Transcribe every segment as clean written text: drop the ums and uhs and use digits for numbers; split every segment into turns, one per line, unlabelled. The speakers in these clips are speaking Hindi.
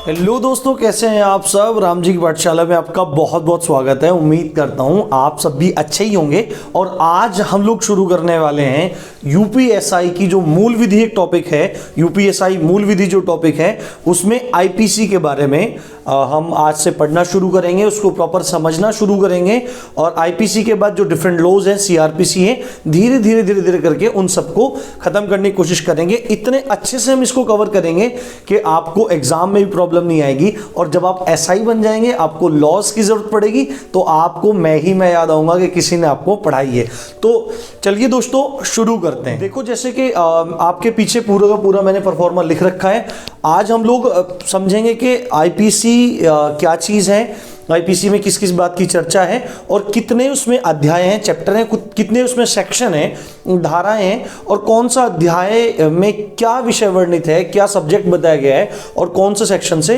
हेलो दोस्तों, कैसे हैं आप सब। राम जी की पाठशाला में आपका बहुत बहुत स्वागत है। उम्मीद करता हूं आप सब भी अच्छे ही होंगे। और आज हम लोग शुरू करने वाले हैं यूपीएसआई की जो मूल विधि एक टॉपिक है, यूपीएसआई मूल विधि जो टॉपिक है उसमें आईपीसी के बारे में हम आज से पढ़ना शुरू करेंगे, उसको प्रॉपर समझना शुरू करेंगे। और आईपीसी के बाद जो डिफरेंट लॉज हैं, सीआरपीसी है, धीरे धीरे करके उन सबको खत्म करने की कोशिश करेंगे। इतने अच्छे से हम इसको कवर करेंगे कि आपको एग्जाम में भी प्रॉब्लम नहीं आएगी। और जब आप एसआई बन जाएंगे, आपको लॉज की जरूरत पड़ेगी तो आपको मैं याद आऊंगा कि किसी ने आपको पढ़ाई है। तो चलिए दोस्तों शुरू करते हैं। देखो, जैसे कि आपके पीछे पूरा का पूरा मैंने परफॉर्मा लिख रखा है। आज हम लोग समझेंगे कि आईपीसी क्या चीज है, आईपीसी में किस किस बात की चर्चा है और कितने उसमें अध्याय हैं, चैप्टर हैं, कितने उसमें सेक्शन हैं, धाराएं हैं, और कौन सा अध्याय में क्या विषय वर्णित है, क्या सब्जेक्ट बताया गया है, और कौन से सेक्शन से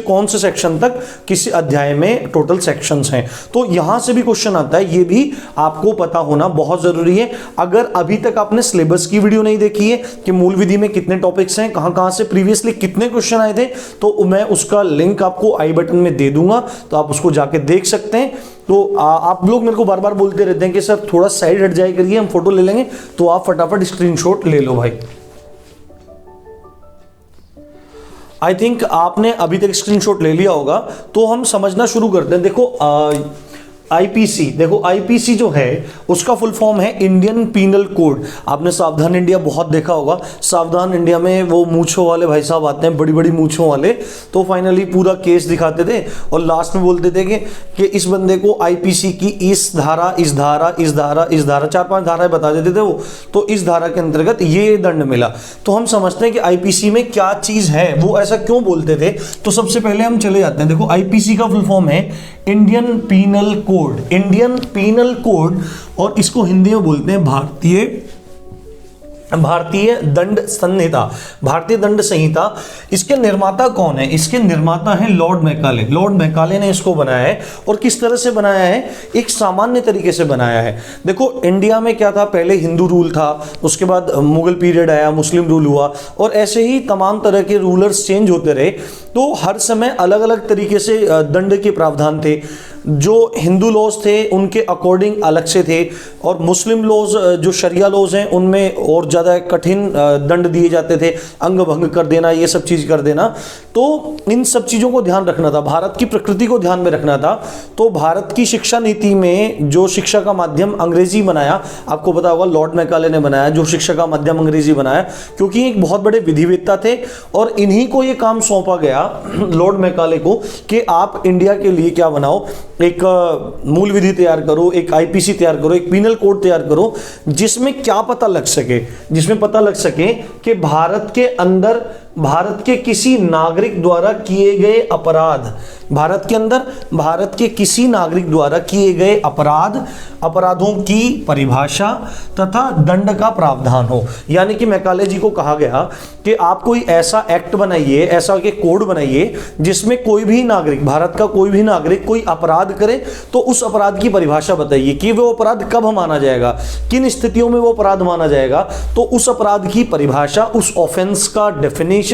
कौन से सेक्शन तक किसी अध्याय में टोटल सेक्शंस हैं। तो यहां से भी क्वेश्चन आता है, ये भी आपको पता होना बहुत जरूरी है। अगर अभी तक आपने सिलेबस की वीडियो नहीं देखी है कि मूल विधि में कितने टॉपिक्स हैं, कहां से प्रीवियसली कितने क्वेश्चन आए थे, तो मैं उसका लिंक आपको आई बटन में दे दूंगा, तो आप उसको जाके देख सकते हैं। तो आप लोग मेरे को बार बार बोलते रहते हैं कि सर थोड़ा साइड हट जाए करिए, हम फोटो ले लेंगे, तो आप फटाफट स्क्रीनशॉट ले लो भाई। आई थिंक आपने अभी तक स्क्रीनशॉट ले लिया होगा, तो हम समझना शुरू करते हैं। देखो आईपीसी, देखो आईपीसी जो है उसका फुल फॉर्म है इंडियन पीनल कोड। आपने सावधान इंडिया बहुत देखा होगा। सावधान इंडिया में वो मूंछों वाले भाई साहब आते हैं, बड़ी बड़ी मूंछों वाले, तो फाइनली पूरा केस दिखाते थे और लास्ट में बोलते थे कि इस बंदे को आईपीसी की इस धारा, इस धारा, इस धारा, इस धारा, 4-5 धाराएं बता देते थे वो, तो इस धारा के अंतर्गत ये दंड मिला। तो हम समझते हैं कि आईपीसी में क्या चीज है, वो ऐसा क्यों बोलते थे। तो सबसे पहले हम चले जाते हैं। देखो आईपीसी का फुल फॉर्म है Indian penal code, Indian penal code, और इसको हिंदी में बोलते हैं भारतीय दंड संहिता, भारतीय दंड संहिता। इसके निर्माता कौन है? इसके निर्माता हैं लॉर्ड मैकाले। लॉर्ड मैकाले ने इसको बनाया है। और किस तरह से बनाया है? एक सामान्य तरीके से बनाया है। देखो इंडिया में क्या था, पहले हिंदू रूल था, उसके बाद मुगल पीरियड आया, मुस्लिम रूल हुआ, और ऐसे ही तमाम तरह के रूलर्स चेंज होते रहे। तो हर समय अलग अलग तरीके से दंड के प्रावधान थे। जो हिंदू लॉज थे उनके अकॉर्डिंग अलग से थे, और मुस्लिम लॉज जो शरिया लॉज हैं उनमें और ज़्यादा कठिन दंड दिए जाते थे, अंग भंग कर देना, ये सब चीज़ कर देना। तो इन सब चीज़ों को ध्यान रखना था, भारत की प्रकृति को ध्यान में रखना था। तो भारत की शिक्षा नीति में जो शिक्षा का माध्यम अंग्रेजी बनाया, आपको पता होगा लॉर्ड मैकाले ने बनाया जो शिक्षा का माध्यम अंग्रेजी बनाया, क्योंकि एक बहुत बड़े विधिवेत्ता थे और इन्हीं को ये काम सौंपा गया लॉर्ड मैकाले को कि आप इंडिया के लिए क्या बनाओ, एक मूल विधि तैयार करो, एक आईपीसी तैयार करो, एक पीनल कोड तैयार करो, जिसमें क्या पता लग सके, जिसमें पता लग सके कि भारत के अंदर भारत के किसी नागरिक द्वारा किए गए अपराध, भारत के अंदर भारत के किसी नागरिक द्वारा किए गए अपराधों की परिभाषा तथा दंड का प्रावधान हो। यानी कि मैकाले जी को कहा गया कि आप कोई ऐसा एक्ट बनाइए, ऐसा के कोड बनाइए जिसमें कोई भी नागरिक, भारत का कोई भी नागरिक कोई अपराध करे तो उस अपराध की परिभाषा बताइए कि वो अपराध कब माना जाएगा, किन स्थितियों में वो अपराध माना जाएगा। तो उस अपराध की परिभाषा, उस ऑफेंस का डेफिनेशन,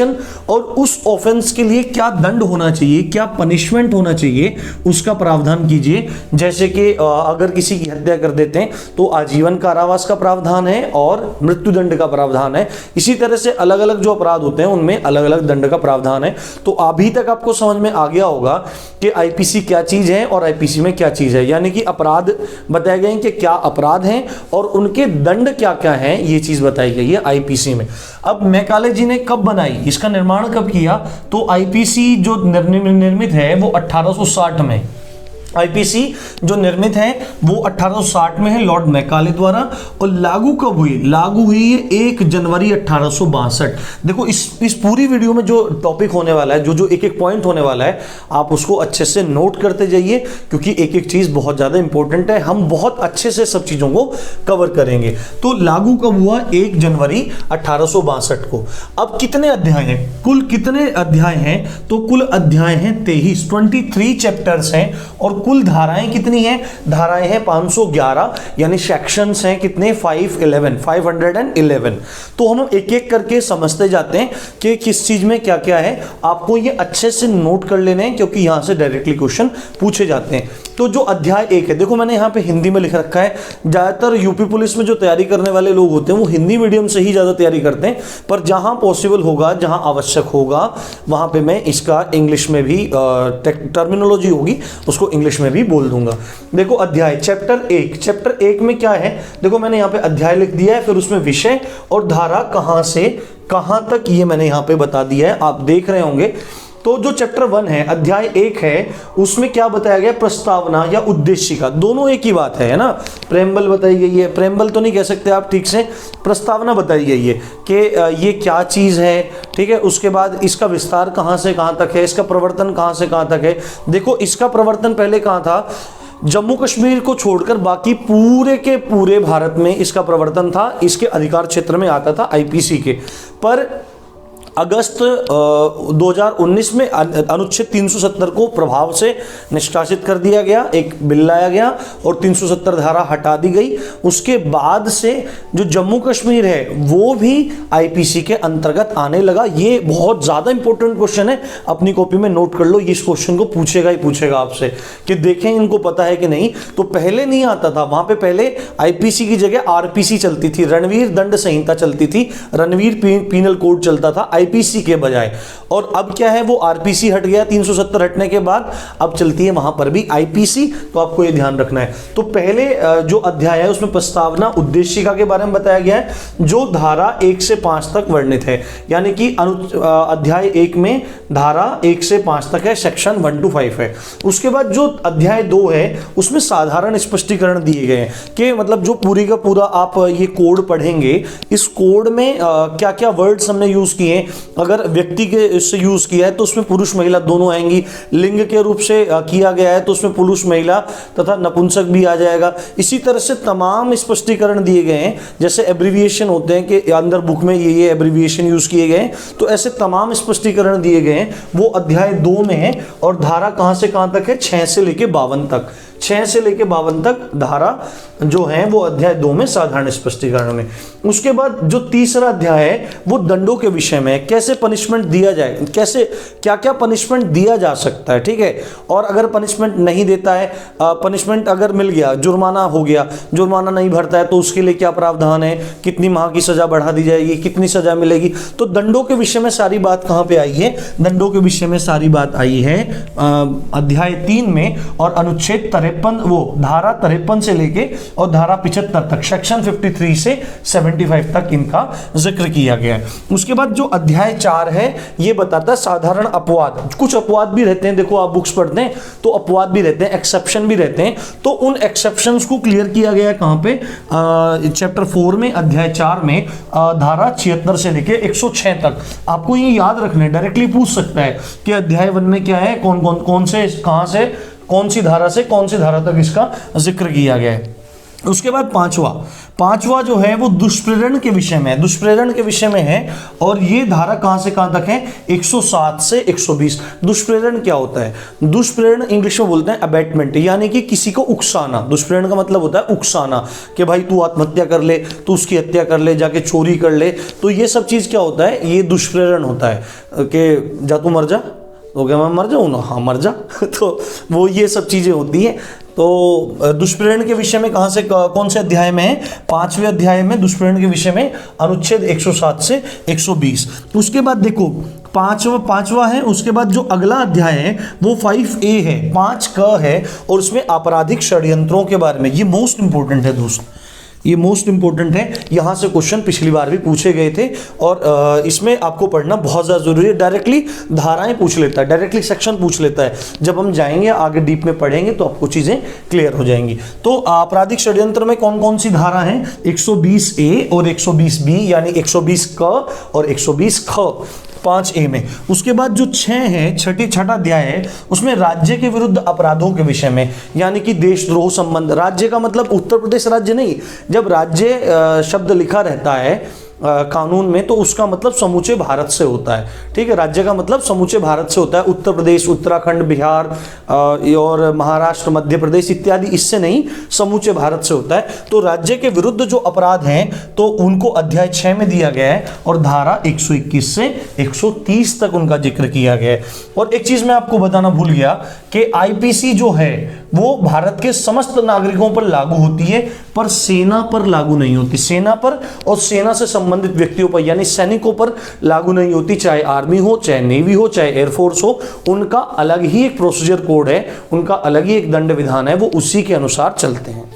और उस ऑफेंस के लिए क्या दंड होना चाहिए, क्या पनिशमेंट होना चाहिए, उसका प्रावधान कीजिए। जैसे कि अगर किसी की हत्या कर देते हैं तो आजीवन कारावास का प्रावधान है और मृत्युदंड का प्रावधान है। इसी तरह से अलग अलग जो अपराध होते हैं उनमें अलग अलग दंड का प्रावधान है। तो अभी तक आपको समझ में आ गया होगा कि आईपीसी क्या चीज है और आईपीसी में क्या चीज है। यानी कि अपराध बताए गए हैं कि क्या अपराध हैं और उनके दंड क्या क्या हैं, ये चीज बताई गई है आईपीसी में। अब मैकाले जी ने कब बनाई, इसका निर्माण कब किया? तो आईपीसी जो निर्मित है वो 1860 में, आईपीसी जो निर्मित है वो 1860 में है लॉर्ड मैकाले द्वारा। और लागू कब हुई? लागू हुई है 1 जनवरी 1862। देखो इस पूरी वीडियो में जो टॉपिक होने वाला है, जो एक एक पॉइंट होने वाला है, आप उसको अच्छे से नोट करते जाइए, क्योंकि एक एक चीज बहुत ज्यादा इंपॉर्टेंट है। हम बहुत अच्छे से सब चीजों को कवर करेंगे। तो लागू कब हुआ? 1 जनवरी 1862 को। अब कितने अध्याय हैं, कुल कितने अध्याय हैं? तो कुल अध्याय हैं 23 चैप्टर्स हैं, और कुल धाराएं कितनी हैं? धाराएं हैं 511, यानी सेक्शंस हैं कितने? 511। तो हम एक एक करके समझते जाते हैं कि किस चीज में क्या क्या है। आपको ये अच्छे से नोट कर लेने हैं क्योंकि यहां से डायरेक्टली क्वेश्चन पूछे जाते हैं। तो जो अध्याय 1 है, देखो मैंने यहाँ पे हिंदी में लिख रखा है। ज्यादातर यूपी पुलिस में जो तैयारी करने वाले लोग होते हैं वो हिंदी मीडियम से ही ज्यादा तैयारी करते हैं, पर जहां पॉसिबल होगा, जहां आवश्यक होगा, वहां पे मैं इसका इंग्लिश में भी टर्मिनोलॉजी होगी उसको इंग्लिश में भी बोल दूंगा। देखो अध्याय चैप्टर 1 में क्या है, देखो मैंने यहाँ पे अध्याय लिख दिया है, फिर उसमें विषय और धारा कहां से कहां तक ये मैंने यहाँ पे बता दिया है, आप देख रहे होंगे। तो जो चैप्टर 1 है, अध्याय 1 है, उसमें क्या बताया गया? प्रस्तावना या उद्देशिका, दोनों एक ही बात है ना। प्रेम्बल बताई गई है, प्रेम्बल तो नहीं कह सकते आप ठीक से, प्रस्तावना बताई गई है कि ये क्या चीज है, ठीक है। उसके बाद इसका विस्तार कहां से कहां तक है, इसका प्रवर्तन कहां से कहां तक है। देखो इसका प्रवर्तन पहले कहां था? जम्मू कश्मीर को छोड़कर बाकी पूरे के पूरे भारत में इसका प्रवर्तन था, इसके अधिकार क्षेत्र में आता था आईपीसी के। पर अगस्त 2019 में अनुच्छेद 370 को प्रभाव से निष्कासित कर दिया गया, एक बिल लाया गया और 370 धारा हटा दी गई। उसके बाद से जो जम्मू कश्मीर है वो भी आईपीसी के अंतर्गत आने लगा। ये बहुत ज़्यादा इंपॉर्टेंट क्वेश्चन है, अपनी कॉपी में नोट कर लो, इस क्वेश्चन को पूछेगा ही पूछेगा आपसे कि देखें इनको पता है कि नहीं। तो पहले नहीं आता था, वहां पे पहले आईपीसी की जगह आरपीसी चलती थी, रणवीर दंड संहिता चलती थी, रणवीर पीनल कोड चलता था आईपीसी के बजाय। और अब क्या है, वो आरपीसी हट गया 370 हटने के बाद, अब चलती है वहां पर भी आईपीसी। तो आपको ये ध्यान रखना है। तो पहले जो अध्याय है उसमें प्रस्तावना उद्देशिका के बारे में बताया गया है, जो धारा 1 से 5 तक वर्णित है, यानी कि अध्याय 1 में धारा 1 से 5 तक है, सेक्शन 1 to 5 है। उसके बाद जो अध्याय 2 है उसमें साधारण स्पष्टीकरण दिए गए हैं कि मतलब जो पूरी का पूरा आप ये कोड पढ़ेंगे, इस कोड में क्या क्या वर्ड्स हमने यूज किए। अगर व्यक्ति के इससे यूज किया है तो उसमें पुरुष महिला दोनों आएंगी, लिंग के रूप से किया गया है तो उसमें पुरुष महिला तथा नपुंसक भी आ जाएगा। इसी तरह से तमाम स्पष्टीकरण दिए गए हैं, जैसे एब्रीविएशन होते हैं कि अंदर बुक में ये एब्रीविएशन यूज किए गए हैं, तो ऐसे तमाम स्पष्टीकरण दिए गए हैं, वो अध्याय 2 में है। और धारा कहां से कहां तक है? 6 से लेके 52 तक, 6 से लेके 52 तक धारा जो है वो अध्याय 2 में साधारण स्पष्टीकरण में। उसके बाद जो तीसरा अध्याय है वो दंडों के विषय में है, कैसे पनिशमेंट दिया जाए, कैसे क्या क्या पनिशमेंट दिया जा सकता है, ठीक है। और अगर पनिशमेंट नहीं देता है, पनिशमेंट अगर मिल गया, जुर्माना हो गया, जुर्माना नहीं भरता है तो उसके लिए क्या प्रावधान है, कितनी माह की सजा बढ़ा दी जाएगी, कितनी सजा मिलेगी। तो दंडों के विषय में सारी बात कहां पे आई है? दंडों के विषय में सारी बात आई है अध्याय 3 में, और अनुच्छेद 53 वो धारा 53 से लेके और धारा 75 तक, सेक्शन 53 से 75 तक इनका जिक्र किया गया है। उसके बाद जो अध्याय 4 है ये बताता है साधारण अपवाद। कुछ अपवाद भी रहते हैं, देखो आप बुक्स पढ़ते हैं तो अपवाद भी रहते हैं, एक्सेप्शन भी रहते हैं। तो उन एक्सेप्शंस को क्लियर किया गया है कहां पे? चैप्टर 4 में, अध्याय 4 में, धारा 76 से लेके 106 तक। आपको ये याद रखना है, डायरेक्टली पूछ सकता है कि अध्याय 1 में क्या है, कौन से कहां से कौन सी धारा से कौन सी धारा तक इसका जिक्र किया गया है। उसके बाद पांचवा जो है वो दुष्प्रेरण के विषय में है, दुष्प्रेरण के विषय में है। और ये धारा कहां से कहां तक है? 107 से 120। दुष्प्रेरण क्या होता है? दुष्प्रेरण इंग्लिश में बोलते हैं अबैटमेंट, यानी कि किसी को उकसाना। दुष्प्रेरण का मतलब होता है उकसाना, कि भाई तू आत्महत्या कर ले, तू उसकी हत्या कर ले, जाके चोरी कर ले। तो ये सब चीज क्या होता है? ये दुष्प्रेरण होता है कि जा तू मर जा, तो क्या मैं मर जाऊँ ना? हाँ मर जा। तो वो ये सब चीजें होती हैं। तो दुष्प्रेरण के विषय में कहां से कौन से अध्याय में है? 5वें अध्याय में दुष्प्रेरण के विषय में अनुच्छेद 107 से 120। उसके बाद देखो पांचवा है। उसके बाद जो अगला अध्याय है वो 5A है, 5 है, और उसमें आपराधिक षड्यंत्रों के बारे में। ये मोस्ट इंपोर्टेंट है दोस्त, ये मोस्ट इंपॉर्टेंट है। यहां से क्वेश्चन पिछली बार भी पूछे गए थे और इसमें आपको पढ़ना बहुत ज़्यादा जरूरी है। डायरेक्टली धाराएं पूछ लेता है, डायरेक्टली सेक्शन पूछ लेता है। जब हम जाएंगे आगे डीप में पढ़ेंगे तो आपको चीज़ें क्लियर हो जाएंगी। तो आपराधिक षड्यंत्र में कौन कौन सी धारा है? 120A और 120B, यानी 120 क और 120 ख 5A में। उसके बाद जो 6 है, छठा अध्याय है, उसमें राज्य के विरुद्ध अपराधों के विषय में, यानी कि देशद्रोह संबंध। राज्य का मतलब उत्तर प्रदेश राज्य नहीं, जब राज्य शब्द लिखा रहता है कानून में, तो उसका मतलब समूचे भारत से होता है। ठीक है, राज्य का मतलब समूचे भारत से होता है। उत्तर प्रदेश, उत्तराखंड, बिहार और महाराष्ट्र, मध्य प्रदेश इत्यादि इससे नहीं, समूचे भारत से होता है। तो राज्य के विरुद्ध जो अपराध हैं तो उनको अध्याय 6 में दिया गया है और धारा 121 से 130 तक उनका जिक्र किया गया है। और एक चीज मैं आपको बताना भूल गया कि आईपीसी जो है वो भारत के समस्त नागरिकों पर लागू होती है, पर सेना पर लागू नहीं होती। सेना पर और सेना से संबंधित व्यक्तियों पर यानी सैनिकों पर लागू नहीं होती, चाहे आर्मी हो, चाहे नेवी हो, चाहे एयरफोर्स हो। उनका अलग ही एक प्रोसीजर कोड है, उनका अलग ही एक दंड विधान है, वो उसी के अनुसार चलते हैं।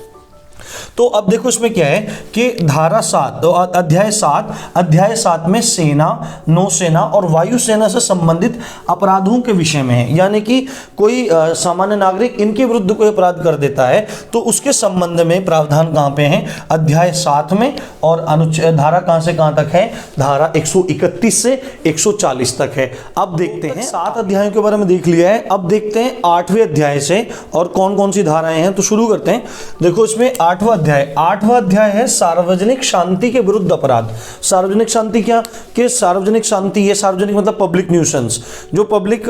तो अब देखो इसमें क्या है कि धारा 7 तो अध्याय 7 में सेना, नौसेना और वायुसेना से संबंधित अपराधों के विषय में है। यानी कि कोई सामान्य नागरिक इनके विरुद्ध कोई अपराध कर देता है तो उसके संबंध में प्रावधान कहां पे हैं? अध्याय 7 में। और धारा कहां से कहां तक है? धारा 131 से 140 तक है। अब देखते हैं, 7 अध्यायों के बारे में देख लिया है, अब देखते हैं 8वें अध्याय से और कौन कौन सी धाराएं हैं। तो शुरू करते हैं। देखो इसमें 8वां अध्याय है सार्वजनिक शांति के विरुद्ध अपराध। सार्वजनिक शांति क्या? कि सार्वजनिक शांति, ये सार्वजनिक मतलब पब्लिक न्यूसेंस, जो पब्लिक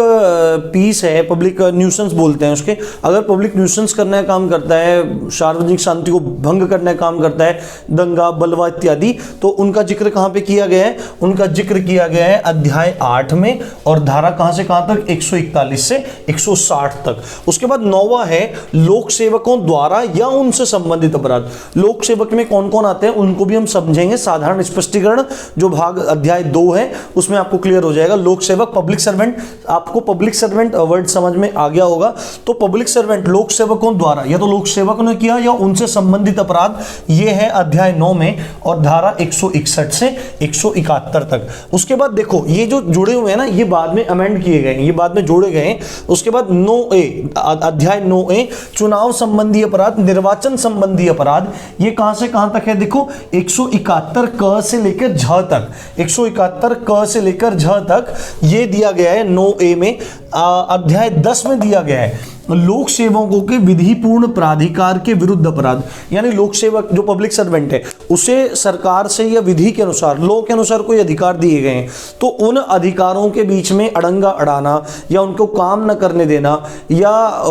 पीस है, पब्लिक न्यूसेंस बोलते हैं उसके। अगर पब्लिक न्यूसेंस करने का काम करता है, सार्वजनिक शांति को भंग करने का काम करता है, दंगा, बलवा इत्यादि, तो उनका जिक्र कहां पे किया गया है? उनका जिक्र किया गया है अध्याय 8 में और धारा कहां से कहां तक? 141 से 160 तक। उसके बाद 9वां है लोक सेवकों द्वारा या उनसे संबंधित अपराध। लोक सेवक में कौन कौन आते हैं उनको भी हम समझेंगे। साधारण स्पष्टीकरण जो भाग अध्याय 2 है उसमें आपको क्लियर हो जाएगा। लोक सेवक, पब्लिक सर्वेंट, आपको पब्लिक सर्वेंट वर्ड समझ में आ गया होगा। तो पब्लिक सर्वेंट लोक सेवकों द्वारा, या तो लोक सेवक ने किया या उनसे संबंधित अपराध, ये है अध्याय 9 में और धारा 161 से 171 तक। उसके बाद देखो ये जो जुड़े हुए हैं ना, ये बाद में अमेंड किए गए, ये बाद में जोड़े गए। उसके बाद 9A, अध्याय 9A चुनाव संबंधी अपराध, निर्वाचन संबंधी अपराध, ये कहां से कहां तक है? देखो 171 क से लेकर झ तक, 171 क से लेकर झ तक ये दिया गया है 9A में। अध्याय 10 में दिया गया है लोक सेवकों के विधिपूर्ण प्राधिकार के विरुद्ध अपराध। यानी लोक सेवक जो पब्लिक सर्वेंट है उसे सरकार से या विधि के अनुसार, लॉ के अनुसार कोई अधिकार दिए गए हैं, तो उन अधिकारों के बीच में अड़ंगा अड़ाना या उनको काम न करने देना, या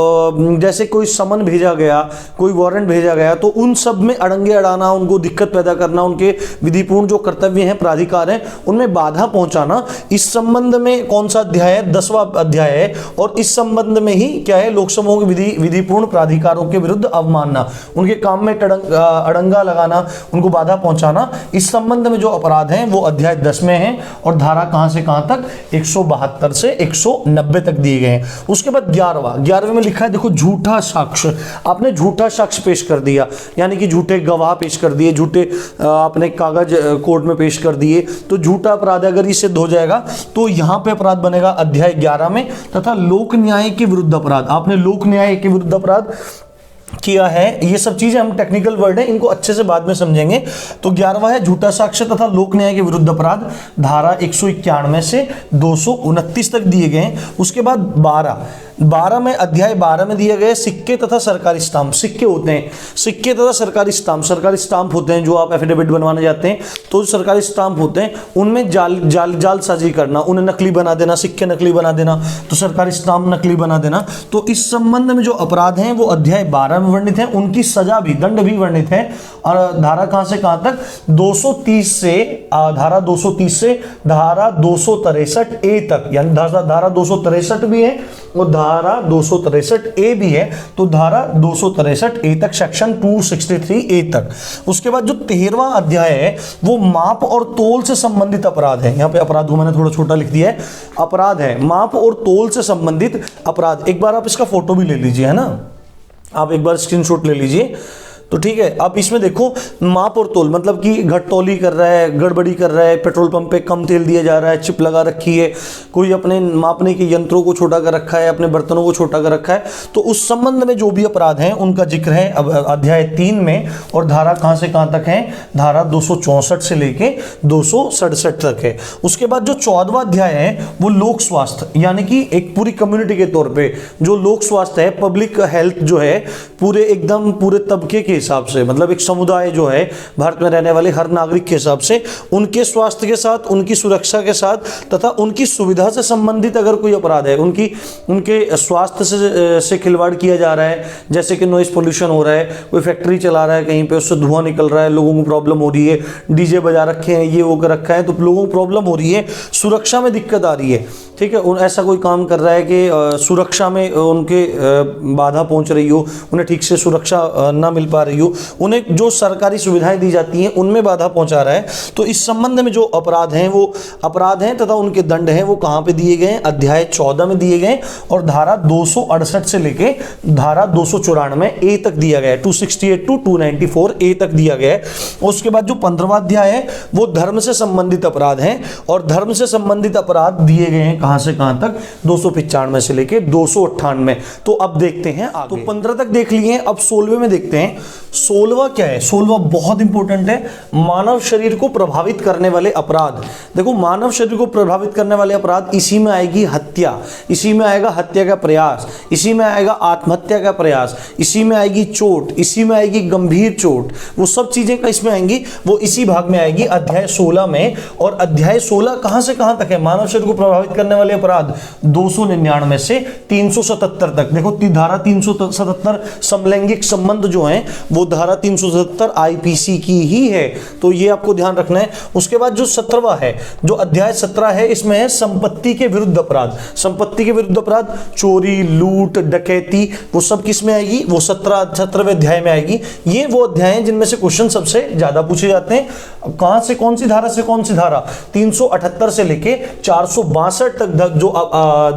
जैसे कोई समन भेजा गया, कोई वारंट भेजा गया, तो उन सब में अड़ंगे अड़ाना, उनको दिक्कत पैदा करना, उनके विधिपूर्ण जो कर्तव्य हैं, प्राधिकार हैं, उनमें बाधा पहुंचाना। इस संबंध में कौन सा अध्याय है? 10वां अध्याय है। और इस संबंध में ही क्या है? लोकसभाओं के विधिपूर्ण प्राधिकारों के विरुद्ध अवमानना, उनके काम में अड़ंगा लगाना, उनको बाधा पहुंचाना, इस संबंध में जो अपराध हैं वो अध्याय 10 में हैं और धारा कहां से कहां तक? 172 से 190 तक दिए गए हैं। उसके बाद 11वें में लिखा है, देखो झूठा साक्ष्य। आपने झूठा साक्ष्य पेश कर दिया, यानी कि झूठे गवाह पेश कर दिए, झूठे आपने कागज कोर्ट में पेश कर दिए, तो झूठा अपराध अगर ये सिद्ध हो जाएगा तो यहां पे अपराध बनेगा अध्याय 11 में। तथा लोक न्याय के विरुद्ध अपराध, आपने लोक न्याय के विरुद्ध अपराध किया है, ये सब चीजें हम टेक्निकल वर्ड है, इनको अच्छे से बाद में समझेंगे। तो 11वां है झूठा साक्ष्य तथा लोक न्याय के विरुद्ध अपराध, धारा 191 से 229 तक दिए गए। उसके बाद 12 में, अध्याय 12 में दिए गए सिक्के तथा सरकारी स्टाम्प। सिक्के होते हैं, सिक्के तथा सरकारी स्टाम्प होते हैं, जो आप एफिडेविट बनवाने जाते हैं तो सरकारी स्टाम्प होते हैं, उनमें जालसाजी करना, उन्हें नकली बना देना, सिक्के नकली बना देना, तो सरकारी स्टाम्प नकली बना देना। तो इस संबंध में जो अपराध हैं वो अध्याय 12 में वर्णित है, उनकी सजा भी, दंड भी वर्णित है। और धारा कहां से कहां तक? 230 से धारा 230 से धारा 263A तक, यानी धारा 263 भी है और धारा 263A भी है, तो धारा 263A तक, सेक्शन 263A तक। उसके बाद जो 13वां अध्याय है वो माप और तोल से संबंधित अपराध है। यहां पे अपराध को मैंने थोड़ा छोटा लिख दिया है, अपराध है माप और तोल से संबंधित अपराध। एक बार आप इसका फोटो भी ले लीजिए, है ना, आप एक बार स्क्रीनशॉट ले लीजिए तो ठीक है। अब इसमें देखो माप और तोल, मतलब कि घटतौली कर रहा है, गड़बड़ी कर रहा है, पेट्रोल पंप पे कम तेल दिया जा रहा है, चिप लगा रखी है, कोई अपने मापने के यंत्रों को छोटा कर रखा है, अपने बर्तनों को छोटा कर रखा है, तो उस संबंध में जो भी अपराध हैं उनका जिक्र है अध्याय 3 में। और धारा कहां से कहां तक है? धारा 264 से लेके 267 तक है। उसके बाद जो 14वां अध्याय है वो लोक स्वास्थ्य, यानी कि एक पूरी कम्युनिटी के तौर पे जो लोक स्वास्थ्य है, पब्लिक हेल्थ जो है, पूरे एकदम पूरे तबके के हिसाब से, मतलब एक समुदाय जो है भारत में रहने वाले हर नागरिक के हिसाब से, उनके स्वास्थ्य के साथ, उनकी सुरक्षा के साथ तथा उनकी सुविधा से संबंधित अगर कोई अपराध है, उनके स्वास्थ्य से खिलवाड़ किया जा रहा है, जैसे कि नॉइस पोल्यूशन हो रहा है, कोई फैक्ट्री चला रहा है कहीं पे, उससे धुआं निकल रहा है, लोगों को प्रॉब्लम हो रही है, डीजे बजा रखे हैं, ये वो कर रखा है, तो लोगों को प्रॉब्लम हो रही है, सुरक्षा में दिक्कत आ रही है, ठीक है, ऐसा कोई काम कर रहा है कि सुरक्षा में उनके बाधा पहुंच रही हो, उन्हें ठीक से सुरक्षा ना मिल पा रही हो, उन्हें जो सरकारी सुविधाएं दी जाती हैं उनमें बाधा पहुंचा रहा है, तो इस संबंध में जो अपराध हैं वो अपराध हैं तथा उनके दंड हैं वो कहाँ पे दिए गए हैं, अध्याय 14 में दिए गए और धारा 268 से लेके धारा 294 ए तक दिया गया है, 268 टू 294 ए तक दिया गया है। उसके बाद जो 15वां अध्याय है वो धर्म से संबंधित अपराध हैं, और धर्म से संबंधित अपराध दिए गए हैं कहां से कहां तक, 295 से लेके 298। तो अब देखते हैं आगे। तो 15 तक देख लिए, अब 16वें में देखते हैं। 16वां क्या है? 16वां बहुत इंपॉर्टेंट है, मानव शरीर को प्रभावित करने वाले अपराध। देखो, मानव शरीर को प्रभावित करने वाले अपराध, इसी में आएगी हत्या, इसी में आएगा हत्या का प्रयास, इसी में आएगा आत्महत्या का प्रयास, इसी में आएगी चोट, इसी में आएगी गंभीर चोट, वो सब चीजें का इसमें आएंगी, वो इसी भाग में आएगी अध्याय 16 में। और अध्याय 16 कहां से कहां तक है? मानव शरीर को प्रभावित करने वाले अपराध 299 से 377 तक। देखो, धारा 377 समलैंगिक संबंध जो है वो धारा 377 आईपीसी की ही है, तो ये आपको ध्यान रखना है। उसके बाद जो 17वां है, जो अध्याय 17 है, इसमें है संपत्ति के विरुद्ध अपराध। संपत्ति के विरुद्ध अपराध, चोरी, लूट, डकैती, वो सब किस में आएगी? वो 17वें अध्याय में आएगी। ये वो अध्याय हैं जिनमें से क्वेश्चन सबसे ज्यादा पूछे जाते हैं। कहां से कौन सी धारा से कौन सी धारा? 378 से लेके 462 तक जो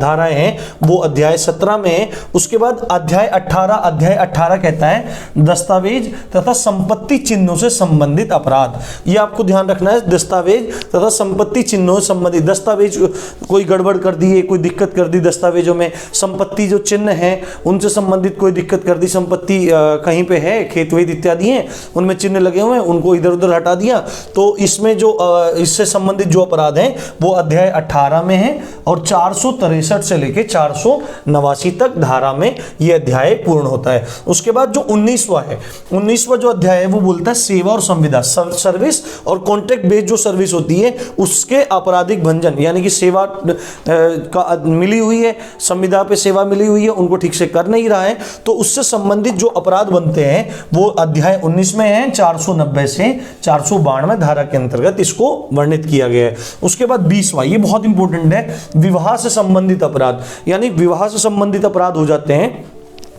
धाराएं हैं वो अध्याय 17 में है। उसके बाद अध्याय 18 कहता है दस्तावेज तथा संपत्ति चिन्हों से संबंधित अपराध। ये आपको ध्यान रखना है, दस्तावेज तथा संपत्ति चिन्हों से संबंधित। दस्तावेज कोई गड़बड़ कर दी, कोई दिक्कत कर दी दस्तावेजों में, संपत्ति जो चिन्ह है उनसे संबंधित कोई दिक्कत कर दी, संपत्ति कहीं पे है, खेत वेद इत्यादि हैं, उनमें चिन्ह लगे हुए हैं, उनको इधर उधर हटा दिया, तो इसमें जो इससे संबंधित जो अपराध हैं वो अध्याय 18 में है। और 463 से लेके 489 तक धारा में ये अध्याय पूर्ण होता है। उसके बाद जो 19वां है, 19वां जो अध्याय है वो बोलता है सेवा और संविदा, सर्विस और कॉन्ट्रैक्ट बेस्ड जो सर्विस होती है उसके आपराधिक भंजन, यानी कि सेवा का मिली हुई है, संविदा पे सेवा मिली हुई है, उनको ठीक से कर नहीं रहा है, तो उससे संबंधित जो अपराध बनते हैं वो अध्याय 19 में है। 490 से 492 धारा के अंतर्गत इसको वर्णित किया गया है। उसके बाद 20वां, ये बहुत इंपॉर्टेंट है, विवाह से संबंधित अपराध, यानी विवाह से संबंधित अपराध हो जाते हैं।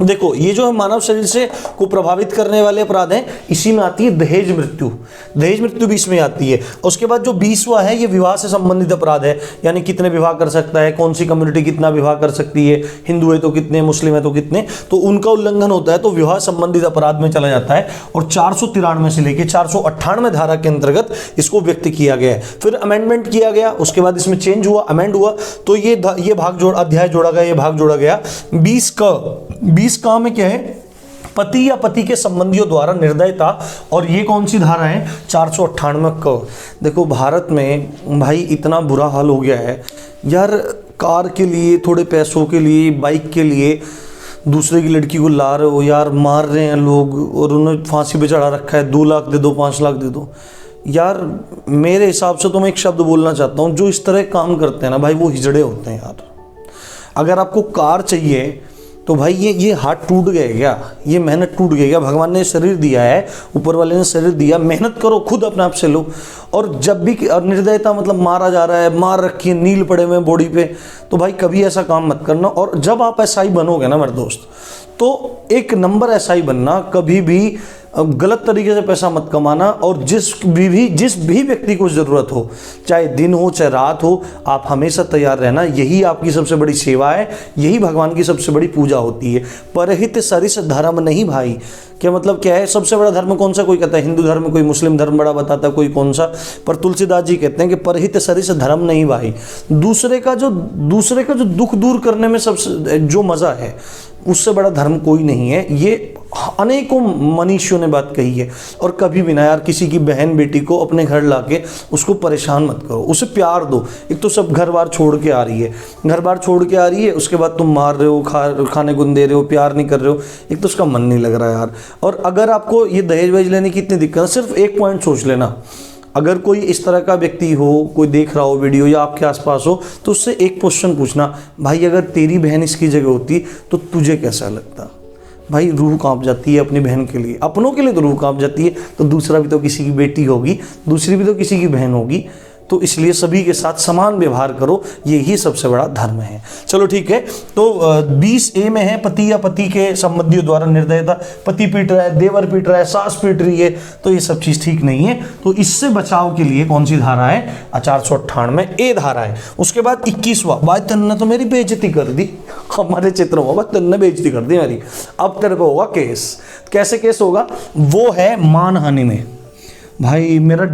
देखो, ये जो है मानव शरीर से को प्रभावित करने वाले अपराध हैं, इसी में आती है दहेज मृत्यु। दहेज मृत्यु भी इसमें आती है। उसके बाद जो 20वां है ये विवाह से संबंधित अपराध है, यानी कितने विवाह कर सकता है, कौन सी कम्युनिटी कितना विवाह कर सकती है, हिंदू है तो कितने, मुस्लिम है तो कितने, तो उनका उल्लंघन होता है तो विवाह संबंधित अपराध में चला जाता है। और 493 से लेकर 498 धारा के अंतर्गत इसको व्यक्त किया गया है। फिर अमेंडमेंट किया गया, उसके बाद इसमें चेंज हुआ, अमेंड हुआ, तो ये भाग अध्याय जोड़ा गया, ये भाग जोड़ा गया। 20 काम में क्या है? पति या पति के संबंधियों द्वारा निर्दयता, और ये कौन सी धारा है? 498 क। देखो, भारत में भाई इतना बुरा हाल हो गया है यार, कार के लिए, थोड़े पैसों के लिए, बाइक के लिए दूसरे की लड़की को ला रहे हो यार, मार रहे हैं लोग, और उन्हें फांसी पे चढ़ा रखा है, 2 लाख दे दो, 5 लाख दे दो। यार मेरे हिसाब से तो मैं एक शब्द बोलना चाहता हूँ, जो इस तरह काम करते हैं ना भाई, वो हिजड़े होते हैं यार। अगर आपको कार चाहिए तो भाई ये हाथ टूट गए क्या? ये मेहनत टूट गई क्या? भगवान ने शरीर दिया है, ऊपर वाले ने शरीर दिया, मेहनत करो, खुद अपने आप से लो। और जब भी निर्दयता मतलब मारा जा रहा है, मार रखी है, नील पड़े हुए बॉडी पे, तो भाई कभी ऐसा काम मत करना। और जब आप एसआई बनोगे ना मेरे दोस्त, तो एक नंबर एसआई बनना, कभी भी गलत तरीके से पैसा मत कमाना। और जिस भी व्यक्ति को ज़रूरत हो, चाहे दिन हो चाहे रात हो, आप हमेशा तैयार रहना। यही आपकी सबसे बड़ी सेवा है, यही भगवान की सबसे बड़ी पूजा होती है। परहित सरिस धर्म नहीं भाई। क्या मतलब क्या है? सबसे बड़ा धर्म कौन सा? कोई कहता है हिंदू धर्म, कोई मुस्लिम धर्म बड़ा बताता है, कोई कौन सा, पर तुलसीदास जी कहते हैं कि परहित सरिस धर्म नहीं भाई। दूसरे का जो दुख दूर करने में सबसे जो मज़ा है, उससे बड़ा धर्म कोई नहीं है। ये अनेकों मनीषियों ने बात कही है। और कभी भी ना यार किसी की बहन बेटी को अपने घर लाके उसको परेशान मत करो, उसे प्यार दो। एक तो सब घर बार छोड़ के आ रही है, घर बार छोड़ के आ रही है, उसके बाद तुम मार रहे हो, खाने को दे रहे हो, प्यार नहीं कर रहे हो, एक तो उसका मन नहीं लग रहा है यार। और अगर आपको ये दहेज वहेज लेने की इतनी दिक्कत है, सिर्फ एक पॉइंट सोच लेना, अगर कोई इस तरह का व्यक्ति हो, कोई देख रहा हो वीडियो या आपके आसपास हो, तो उससे एक क्वेश्चन पूछना, भाई अगर तेरी बहन इसकी जगह होती तो तुझे कैसा लगता। भाई रूह कांप जाती है अपनी बहन के लिए, अपनों के लिए तो रूह कांप जाती है, तो दूसरा भी तो किसी की बेटी होगी, दूसरी भी तो किसी की बहन होगी। तो इसलिए सभी के साथ समान व्यवहार करो, यही सबसे बड़ा धर्म है। चलो ठीक है, तो 20A में है पति या पति के संबंधियों द्वारा निर्दयता, पति पीट रहा है, देवर पीट रहा है, सास पीट रही है, तो ये सब चीज़ ठीक नहीं है। तो इससे बचाव के लिए कौन सी धारा है? 498A धारा है। उसके बाद 21वां, भाई तन्ने तो मेरी बेइज्जती कर दी, हमारे चित्र में तन्ने बेइज्जती कर दी मेरी, अब तेरे पे होगा केस। कैसे केस होगा? वो है मानहानि में, भाई मेरा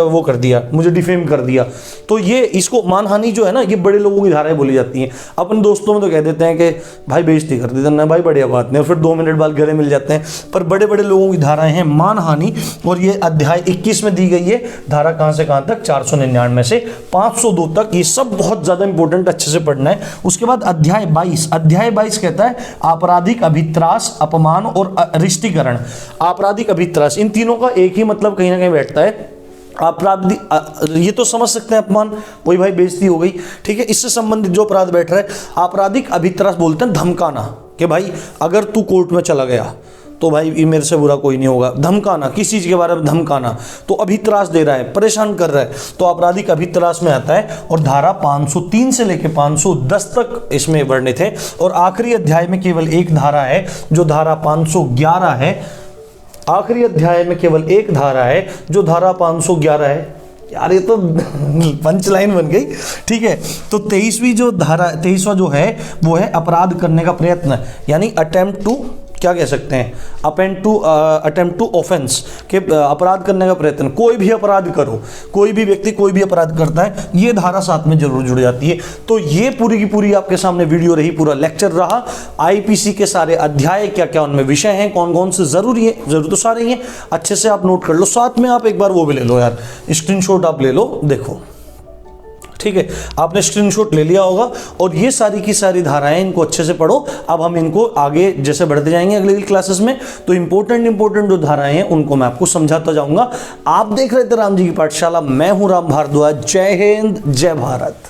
वो कर दिया, मुझे डिफेम कर दिया। तो ये इसको मानहानि जो है ना, ये बड़े लोगों की धाराएं बोली जाती हैं। अपन दोस्तों में तो कह देते हैं कि भाई बेइज्जती कर दी ना, भाई बढ़िया बात नहीं, और फिर 2 मिनट बाद गले मिल जाते हैं। पर बड़े बड़े लोगों की धाराएं हैं मानहानि, और ये अध्याय 21 में दी गई है। धारा कहाँ से कहाँ तक? 499 से 502 तक। ये सब बहुत ज़्यादा इंपॉर्टेंट, अच्छे से पढ़ना है। उसके बाद अध्याय 22 कहता है आपराधिक अभित्रास, अपमान और अरिष्टीकरण। आपराधिक अभित्रास, इन तीनों का एक ही मतलब कहीं ना कहीं बैठता है। आपराधिक, ये तो समझ सकते हैं अपमान, वही भाई बेइज्जती हो गई, ठीक है। इससे संबंधित जो अपराध बैठ रहा है, आपराधिक अभित्रास बोलते हैं धमकाना, कि भाई अगर तू कोर्ट में चला गया तो भाई ये मेरे से बुरा कोई नहीं होगा। धमकाना, किसी चीज़ के बारे में धमकाना, तो अभित्रास दे रहा है, परेशान कर रहा है, तो आपराधिक अभित्रास में आता है। और धारा 503 से लेकर 510 तक इसमें वर्णित है। और आखिरी अध्याय में केवल एक धारा है, जो धारा 511 है। आखिरी अध्याय में केवल एक धारा है, जो धारा 511 है। यार ये तो पंच लाइन बन गई, ठीक है। तो 23वां जो है वो है अपराध करने का प्रयत्न, यानी अटेम्प्ट टू, क्या कह सकते हैं, अटेम्प्ट टू ऑफेंस, के अपराध करने का प्रयत्न। कोई भी अपराध करो, कोई भी व्यक्ति कोई भी अपराध करता है, ये धारा साथ में जरूर जुड़ जाती है। तो ये पूरी की पूरी आपके सामने वीडियो रही, पूरा लेक्चर रहा। आईपीसी के सारे अध्याय, क्या क्या उनमें विषय हैं, कौन कौन से जरूरी है, जरूर तो सारे ही हैं, अच्छे से आप नोट कर लो। साथ में आप एक बार वो भी ले लो यार, स्क्रीनशॉट आप ले लो, देखो, ठीक है। आपने स्क्रीनशॉट ले लिया होगा। और ये सारी की सारी धाराएं, इनको अच्छे से पढ़ो। अब हम इनको आगे जैसे बढ़ते जाएंगे अगली क्लासेस में, तो इंपॉर्टेंट जो धाराएं हैं उनको मैं आपको समझाता जाऊंगा। आप देख रहे थे राम जी की पाठशाला, मैं हूं राम भारद्वाज। जय हिंद, जय भारत।